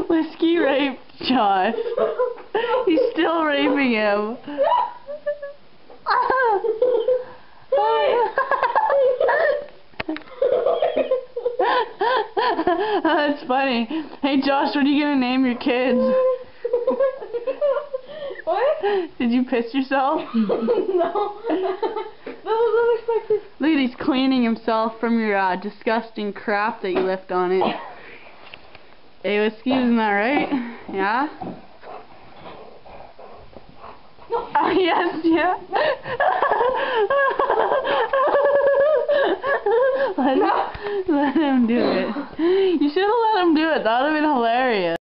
Whiskey raped Josh. He's still raping him. That's funny. Hey Josh, what are you gonna name your kids? What? Did you piss yourself? No. That was unexpected. Look at he's cleaning himself from your disgusting crap that you left on it. Hey Whiskey, isn't that right? Yeah? No. Oh yes, yeah. Let him do it. You should have let him do it. That would have been hilarious.